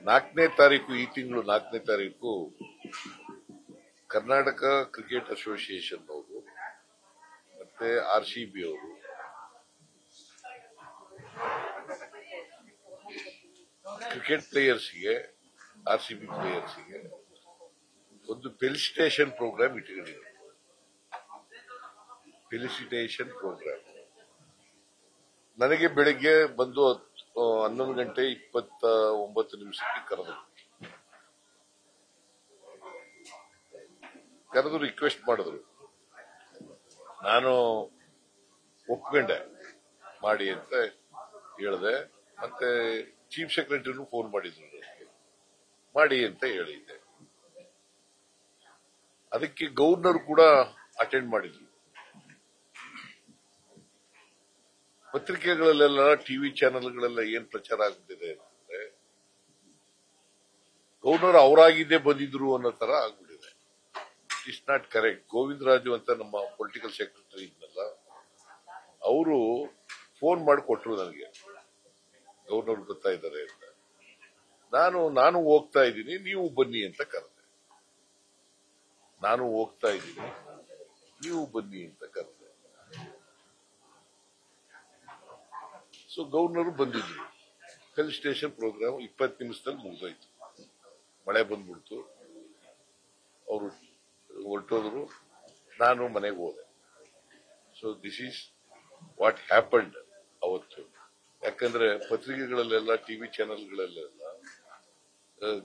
4ನೇ ತಾರೀಕು ಈ ತಿಂಗಳು 4ನೇ ತಾರೀಕು ಕರ್ನಾಟಕ ಕ್ರಿಕೆಟ್ ಅಸೋಸಿಯೇಷನ್ ಅವರು ಮತ್ತೆ RCB ಅವರು ಕ್ರಿಕೆಟ್ ಪ್ಲೇಯರ್ಸ್ಗೆ RCB ಪ್ಲೇಯರ್ಸ್ಗೆ ಒಂದು ಫೆಲಿಸಿಟೇಷನ್ ಪ್ರೋಗ್ರಾಮ್ ಇಟ್ಕೊಂಡಿದ್ದಾರೆ. ಫೆಲಿಸಿಟೇಷನ್ ಪ್ರೋಗ್ರಾಮ್ ನನಗೆ ಬೆಳಿಗ್ಗೆ ಬಂದು 11:29 ಕರೆದು ರಿಕ್ವೆಸ್ಟ್ ಮಾಡಿದ್ರು. ನಾನು ಒಪ್ಕೊಂಡೆ ಮಾಡಿ ಅಂತ ಹೇಳಿದೆ. ಮತ್ತೆ ಚೀಫ್ ಸೆಕ್ರೆಟರಿನೂ ಫೋನ್ ಮಾಡಿದ್ರು ನನಗೆ ಮಾಡಿ ಅಂತ ಹೇಳಿದ್ದೆ. ಅದಕ್ಕೆ ಗವರ್ನರ್ ಕೂಡ ಅಟೆಂಡ್ ಮಾಡಿದ್ರು. ಪತ್ರಿಕೆಗಳಲ್ಲೆಲ್ಲ ಟಿವಿ ಚಾನೆಲ್ಗಳೆಲ್ಲ ಏನ್ ಪ್ರಚಾರ ಆಗ್ಬಿಟ್ಟಿದೆ ಅಂತಂದ್ರೆ ಗವರ್ನರ್ ಅವರಾಗಿದ್ದೇ ಬಂದಿದ್ರು ಅನ್ನೋ ತರ ಆಗ್ಬಿಟ್ಟಿದೆ. It's not correct. ಗೋವಿಂದರಾಜು ಅಂತ ನಮ್ಮ ಪೊಲಿಟಿಕಲ್ ಸೆಕ್ರೆಟರಿ ಇದ್ನಲ್ಲ, ಅವರು ಫೋನ್ ಮಾಡಿ ಕೊಟ್ರು ನನಗೆ, ಗವರ್ನರ್ ಬರ್ತಾ ಇದ್ದಾರೆ ಅಂತ. ನಾನು ಹೋಗ್ತಾ ಇದ್ದೀನಿ, ನೀವು ಬನ್ನಿ ಅಂತ ಕರೆದೆ. ನಾನು ಹೋಗ್ತಾ ಇದ್ದೀನಿ, ನೀವು ಬನ್ನಿ ಅಂತ ಕರೆದೆ. ಸೊ ಗವರ್ನರ್ ಬಂದಿದ್ರು. ಫೆಲಿಸಿಟೇಷನ್ ಪ್ರೋಗ್ರಾಮ್ 20 ನಿಮಿಷದಲ್ಲಿ ಮುಗಿದೋಯ್ತು. ಮಳೆ ಬಂದ್ಬಿಡ್ತು, ಅವರು ಹೊರಟೋದ್ರು, ನಾನು ಮನೆಗೆ ಹೋದೆ. So this is what happened ಅವತ್ತು. ಯಾಕಂದ್ರೆ ಪತ್ರಿಕೆಗಳಲ್ಲೆಲ್ಲ ಟಿವಿ ಚಾನೆಲ್ಗಳಲ್ಲೆಲ್ಲ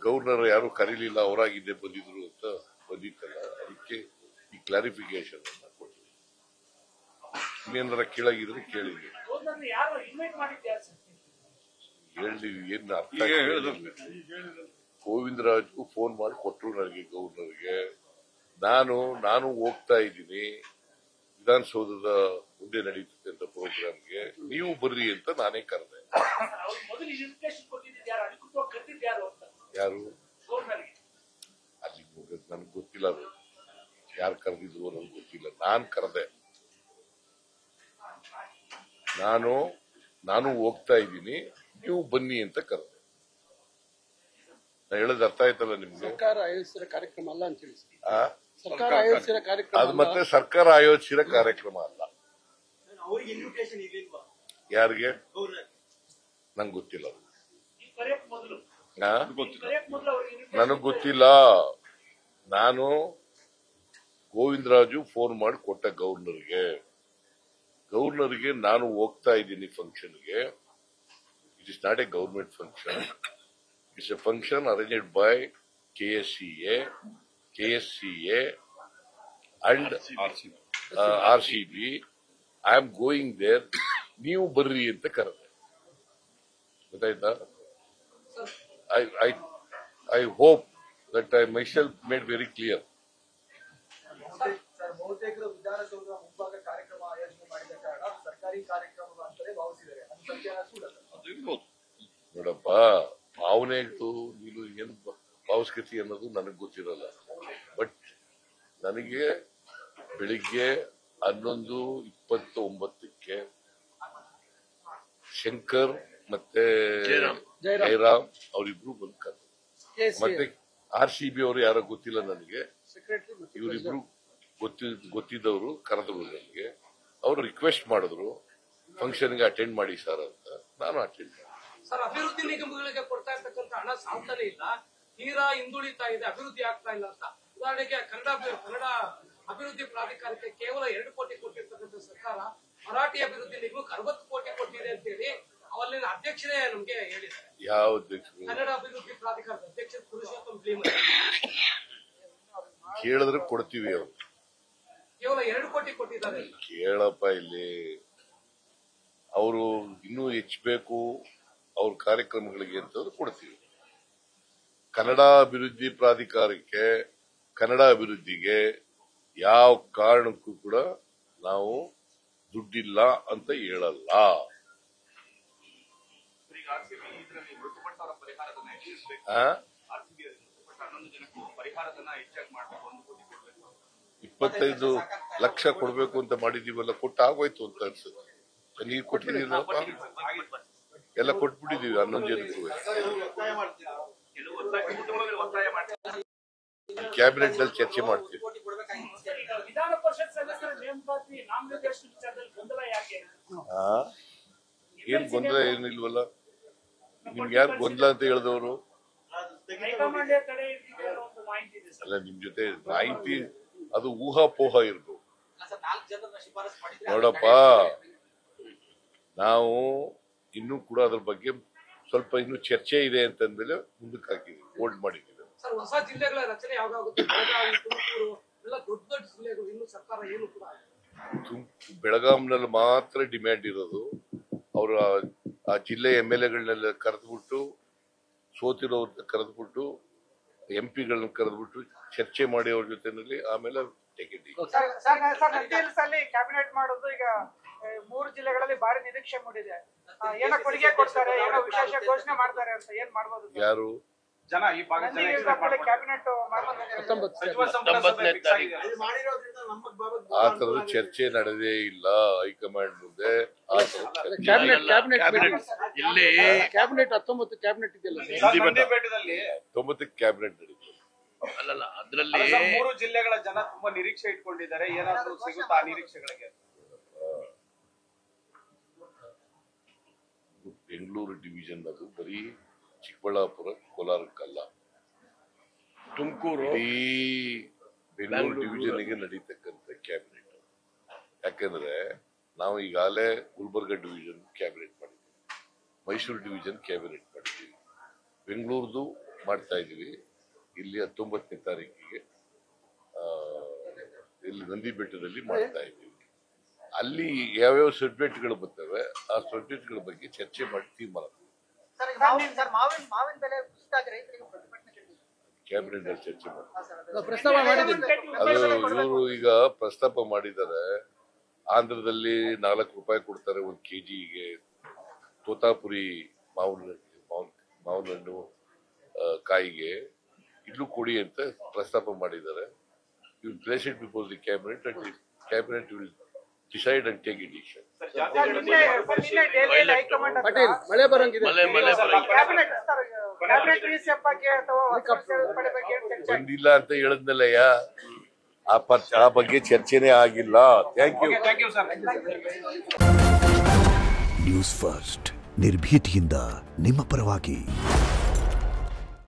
ಗವರ್ನರ್ ಯಾರು ಕರೀಲಿಲ್ಲ, ಅವರಾಗಿದ್ದೇ ಬಂದಿದ್ರು ಅಂತ ಬಂದಿತ್ತಲ್ಲ, ಅದಕ್ಕೆ ಈ ಕ್ಲಾರಿಫಿಕೇಶನ್ ಅನ್ನ ಕೊಟ್ಟಿದ್ದೆ. ಇನ್ನೇನಾರ ಕೇಳಾಗಿದ್ರೆ ಕೇಳಿದ್ವಿ. ಹೇಳಿ ಏನ್ ಅರ್ಥ ಗೋವಿಂದರಾಜ್ಗೂ ಫೋನ್ ಮಾಡಿ ಕೊಟ್ರು ನನಗೆ, ಗವರ್ನರ್ಗೆ. ನಾನು ಹೋಗ್ತಾ ಇದ್ದೀನಿ, ವಿಧಾನಸೌಧದ ಮುಂದೆ ನಡೀತದೆ ಅಂತ ಪ್ರೋಗ್ರಾಮ್ಗೆ, ನೀವು ಬರ್ರಿ ಅಂತ ನಾನೇ ಕರೆದೆ. ಯಾರು ಅಲ್ಲಿ ನನಗೆ ಗೊತ್ತಿಲ್ಲ, ಅದು ಯಾರು ಕರೆದಿದ್ರು ನನಗೆ ಗೊತ್ತಿಲ್ಲ. ನಾನು ಕರೆದೆ. ನಾನು ಹೋಗ್ತಾ ಇದ್ದೀನಿ, ನೀವು ಬನ್ನಿ ಅಂತ ಕರೆದೆ. ನಾ ಹೇಳೋದು ಅರ್ಥ ಆಯ್ತಲ್ಲ ನಿಮ್ಗೆ? ಸರ್ಕಾರ ಆಯೋಜಿಸಿದ ಕಾರ್ಯಕ್ರಮ ಅಲ್ಲ ಅಂತ ಹೇಳಿ. ಸರ್ಕಾರ ಆಯೋಜಿಸಿದ ಕಾರ್ಯಕ್ರಮ ಅದು ಮತ್ತೆ ಸರ್ಕಾರ ಆಯೋಜಿಸಿದ ಕಾರ್ಯಕ್ರಮ ಅಲ್ಲ. ಯಾರಿಗೆ ನಂಗೆ ಗೊತ್ತಿಲ್ಲ, ನನಗ್ ಗೊತ್ತಿಲ್ಲ. ನಾನು ಗೋವಿಂದರಾಜು ಫೋನ್ ಮಾಡಿ ಕೊಟ್ಟ ಗವರ್ನರ್ಗೆ ನಾನು ಹೋಗ್ತಾ ಇದ್ದೀನಿ ಫಂಕ್ಷನ್ಗೆ. It is not a government function, it's a function arranged by KSCA and RCB. I am going there, ನೀವು ಬರ್ರಿ ಅಂತ ಕರೆದೆ. ಗೊತ್ತಾಯ್ತಾ? I hope that I myself made very clear. ಬಹುತೇಕರು ವಿಧಾನಸೌಧ ಮುಂಭಾಗ ಕಾರ್ಯಕ್ರಮ ಆಯೋಜನೆ ಮಾಡಿದ ಕಾರಣ ಸರ್ಕಾರಿ ಕಾರ್ಯಕ್ರಮ ಅಂತಲೇ ಭಾವಿಸಿದ್ದಾರೆ. ಅದು ಸತ್ಯನ ಸುಳ್ಳಲ್ಲ? ನೋಡಪ್ಪ, ಭಾವನೆಗಳು ನೀನು ಏನು ಭಾವಿಸ್ಕತಿ ಅನ್ನೋದು ನನಗೆ ಗೊತ್ತಿರಲ್ಲ. ಬಟ್ ನನಗೆ ಬೆಳಿಗ್ಗೆ 11:29 ಶಂಕರ್ ಮತ್ತೆ ಜಯರಾಮ್ ಅವರಿಬ್ರು ಬಂದು ಕರೆದು, ಮತ್ತೆ RCB ಅವರು ಯಾರೋ ಗೊತ್ತಿಲ್ಲ ನನಗೆ, ಇವರಿಬ್ರು ಗೊತ್ತಿದ್ದವರು ಕರೆದ್ರು ನನಗೆ. ಅವರು ರಿಕ್ವೆಸ್ಟ್ ಮಾಡಿದ್ರು ಫಂಕ್ಷನ್ಗೆ ಅಟೆಂಡ್ ಮಾಡಿ ಸರ್ ಅಂತ. ನಾನು ಅಟೆಂಡ್ ಮಾಡಿ. ಸರ್, ಅಭಿವೃದ್ಧಿ ನಿಗಮಗಳಿಗೆ ಕೊಡ್ತಾ ಇರ್ತಕ್ಕಂಥ ಹಣ ಸಾಲ್ತಾನೆ ಇಲ್ಲ, ತೀರಾ ಹಿಂದುಳಿತಾ ಇದೆ, ಅಭಿವೃದ್ಧಿ ಆಗ್ತಾ ಇಲ್ಲ ಅಂತ. ಉದಾಹರಣೆಗೆ ಕನ್ನಡ ಅಭಿವೃದ್ಧಿ ಪ್ರಾಧಿಕಾರಕ್ಕೆ ಕೇವಲ 2 ಕೋಟಿ ಕೊಟ್ಟಿರ್ತಕ್ಕಂಥ ಸರ್ಕಾರ ಮರಾಠಿ ಅಭಿವೃದ್ಧಿ ನಿಗಮಕ್ಕೆ 60 ಕೋಟಿ ಕೊಟ್ಟಿದೆ ಅಂತೇಳಿ ಅವಲ್ಲಿನ ಅಧ್ಯಕ್ಷರೇ ನಮ್ಗೆ ಹೇಳಿದ್ದಾರೆ. ಯಾವ ಅಧ್ಯಕ್ಷರು? ಕನ್ನಡ ಅಭಿವೃದ್ಧಿ ಪ್ರಾಧಿಕಾರದ ಅಧ್ಯಕ್ಷರು ಪುರುಷೋತ್ತಮ್ ಭೀಮ್. ಕೇಳಿದ್ರೆ ಕೊಡ್ತೀವಿ. ಅವರು ಕೇವಲ 2 ಕೋಟಿ ಕೊಟ್ಟಿದ್ದಾರೆ. ಕೇಳಪ್ಪ, ಇಲ್ಲಿ ಅವರು ಇನ್ನೂ ಹೆಚ್ಚಬೇಕು ಅವ್ರ ಕಾರ್ಯಕ್ರಮಗಳಿಗೆ ಅಂತಂದ್ರೆ ಕೊಡ್ತೀವಿ. ಕನ್ನಡ ಅಭಿವೃದ್ಧಿ ಪ್ರಾಧಿಕಾರಕ್ಕೆ, ಕನ್ನಡ ಅಭಿವೃದ್ಧಿಗೆ ಯಾವ ಕಾರಣಕ್ಕೂ ಕೂಡ ನಾವು ದುಡ್ಡಿಲ್ಲ ಅಂತ ಹೇಳಲ್ಲ. $25 ಲಕ್ಷ ಕೊಡ್ಬೇಕು ಅಂತ ಮಾಡಿದೀವಲ್ಲ, ಕೊಟ್ಟು ಆಗೋಯ್ತು ಅಂತ ಅನ್ಸುತ್ತೆ. ನೀವು ಕೊಟ್ಟಿದ್ದೀರಪ್ಪ, ಎಲ್ಲ ಕೊಟ್ಬಿಟ್ಟಿದೀವಿ 11 ಜನಕ್ಕೂ. ಕ್ಯಾಬಿನೆಟ್ ನಲ್ಲಿ ಚರ್ಚೆ ಮಾಡ್ತೀವಿ. ವಿಧಾನ ಪರಿಷತ್ ಸದಸ್ಯರ ನೇಮಕಾತಿ ನಾಮನಿರ್ದೇಶನ ವಿಚಾರದಲ್ಲಿ ಗೊಂದಲ ಯಾಕೆ? ಏನ್ ಗೊಂದಲ ಏನಿಲ್ವಲ್ಲ. ನಿಮ್ಗೆ ಯಾರು ಗೊಂದಲ ಅಂತ ಹೇಳಿದವರು? ಹೈಕಮಾಂಡ್ ಕಡೆ ಇದೆ ಅನ್ನೋ ಒಂದು ಮಾಹಿತಿ ಇದೆ ಸರ್. ಅಲ್ಲ, ನಿಮ್ ಜೊತೆ ಮಾಹಿತಿ ಅದು ಊಹಾಪೋಹ ಇರ್ಬೋದು. ನೋಡಪ್ಪ, ನಾವು ಇನ್ನೂ ಕೂಡ ಅದ್ರ ಬಗ್ಗೆ ಸ್ವಲ್ಪ ಇನ್ನೂ ಚರ್ಚೆ ಇದೆ ಅಂತಂದ್ಮೇಲೆ ಮುಂದಕ್ಕೆ ಹಾಕಿದ್ವಿ, ಹೋಲ್ಡ್ ಮಾಡಿದ್ದೀವಿ. ಸರ್, ಹೊಸ ಜಿಲ್ಲೆಗಳ ರಚನೆ ಯಾವಾಗುತ್ತೆ? ಬೆಳಗಾವಿ, ತುಮಕೂರು ಎಲ್ಲ ದೊಡ್ಡ ದೊಡ್ಡ ಜಿಲ್ಲೆಗಳು, ಇನ್ನು ಸರ್ಕಾರ ಏನು ಕೂಡ ಬೆಳಗಾಂನಲ್ಲಿ ಮಾತ್ರ ಡಿಮ್ಯಾಂಡ್ ಇರೋದು. ಅವರು ಆ ಜಿಲ್ಲೆ MLAಗಳನ್ನೆಲ್ಲ ಕರೆದ್ಬಿಟ್ಟು, ಸೋತಿರೋರ್ನ ಕರೆದ್ಬಿಟ್ಟು, MP ಗಳನ್ನ ಕರೆದ್ಬಿಟ್ಟು ಚರ್ಚೆ ಮಾಡಿ ಅವ್ರ ಜೊತೆನಲ್ಲಿ ಆಮೇಲೆ ಟಿಕೆಟ್. ಕ್ಯಾಬಿನೆಟ್ ಮಾಡೋದು ಈಗ 3 ಜಿಲ್ಲೆಗಳಲ್ಲಿ ಭಾರಿ ನಿರೀಕ್ಷೆ ಮೂಡಿದೆ. ಏನೋ ಕೊಡುಗೆ ಕೊಡ್ತಾರೆ, ಏನೋ ವಿಶೇಷ ಘೋಷಣೆ ಮಾಡ್ತಾರೆ ಅಂತ ಏನ್ ಮಾಡ್ಬೋದು? ಯಾರು ಜನ ಈ ಭಾಗ ಕ್ಯಾಬಿನೆಟ್ ಆ ತರದ ಚರ್ಚೆ ನಡೆದೇ ಇಲ್ಲ ಹೈಕಮಾಂಡ್ ಮುಂದೆ. ಕ್ಯಾಬಿನೆಟ್ 19 ಕ್ಯಾಬಿನೆಟ್ ಇದೆಯಲ್ಲ ಬೆಟ್ಟದಲ್ಲಿ 9 ಕ್ಯಾಬಿನೆಟ್ ನಡೀತು. ಅಲ್ಲಲ್ಲ, ಅದ್ರಲ್ಲಿ 3 ಜಿಲ್ಲೆಗಳ ಜನ ತುಂಬಾ ನಿರೀಕ್ಷೆ ಇಟ್ಕೊಂಡಿದ್ದಾರೆ. ಏನಾದ್ರು ಸಿಗುತ್ತಾ ಆ ನಿರೀಕ್ಷೆಗಳಿಗೆ? ಬೆಂಗಳೂರು ಡಿವಿಷನ್ ಅದು ಬರೀ ಚಿಕ್ಕಬಳ್ಳಾಪುರ ಕೋಲಾರಕ್ಕಲ್ಲ, ತುಮಕೂರು ಈ ಬೆಂಗಳೂರು ಡಿವಿಷನ್ಗೆ ನಡೀತಕ್ಕಂಥ ಕ್ಯಾಬಿನೆಟ್. ಯಾಕಂದ್ರೆ ನಾವು ಈಗಾಗಲೇ ಗುಲ್ಬರ್ಗ ಡಿವಿಷನ್ ಕ್ಯಾಬಿನೆಟ್ ಮಾಡಿದ್ದೀವಿ, ಮೈಸೂರು ಡಿವಿಷನ್ ಕ್ಯಾಬಿನೆಟ್ ಮಾಡಿದ್ದೀವಿ, ಬೆಂಗಳೂರ್ದು ಮಾಡ್ತಾ ಇದೀವಿ. ಇಲ್ಲಿ 19ನೇ ತಾರೀಕಿಗೆ ಇಲ್ಲಿ ನಂದಿ ಬೆಟ್ಟದಲ್ಲಿ ಮಾಡ್ತಾ ಇದ್ದೀವಿ. ಅಲ್ಲಿ ಯಾವ್ಯಾವ ಸಬ್ಜೆಕ್ಟ್ಗಳು ಬರ್ತವೆ ಆ ಸಬ್ಜೆಕ್ಟ್ಗಳ ಬಗ್ಗೆ ಚರ್ಚೆ ಮಾಡಿ ತೀರ್ಮಾನ ಕ್ಯಾಬಿನೆಟ್ ಅಲ್ಲಿ ಚರ್ಚೆ ಮಾಡಿ. ಅದು ಇವರು ಈಗ ಪ್ರಸ್ತಾಪ ಮಾಡಿದ್ದಾರೆ. ಆಂಧ್ರದಲ್ಲಿ 4 ರೂಪಾಯಿ ಕೊಡ್ತಾರೆ 1 kgಗೆ ತೋತಾಪುರಿ ಮಾವಿನಹಣ್ಣು ಕಾಯಿಗೆ. ಇಲ್ಲೂ ಕೊಡಿ ಅಂತ ಪ್ರಸ್ತಾಪ ಮಾಡಿದ್ದಾರೆ. You place it before the cabinet and the cabinet will decide and take a decision. Patel ಮಳೆ ಬರಂಗಿದೆ. ಬಂದಿಲ್ಲ ಅಂತ ಹೇಳಿದ್ನಲ್ಲಯ್ಯ, ಆ ಬಗ್ಗೆ ಚರ್ಚೆನೇ ಆಗಿಲ್ಲ. Thank you sir. News first ನಿರ್ಭೀತಿಯಿಂದ ನಿಮ್ಮ ಪರವಾಗಿ.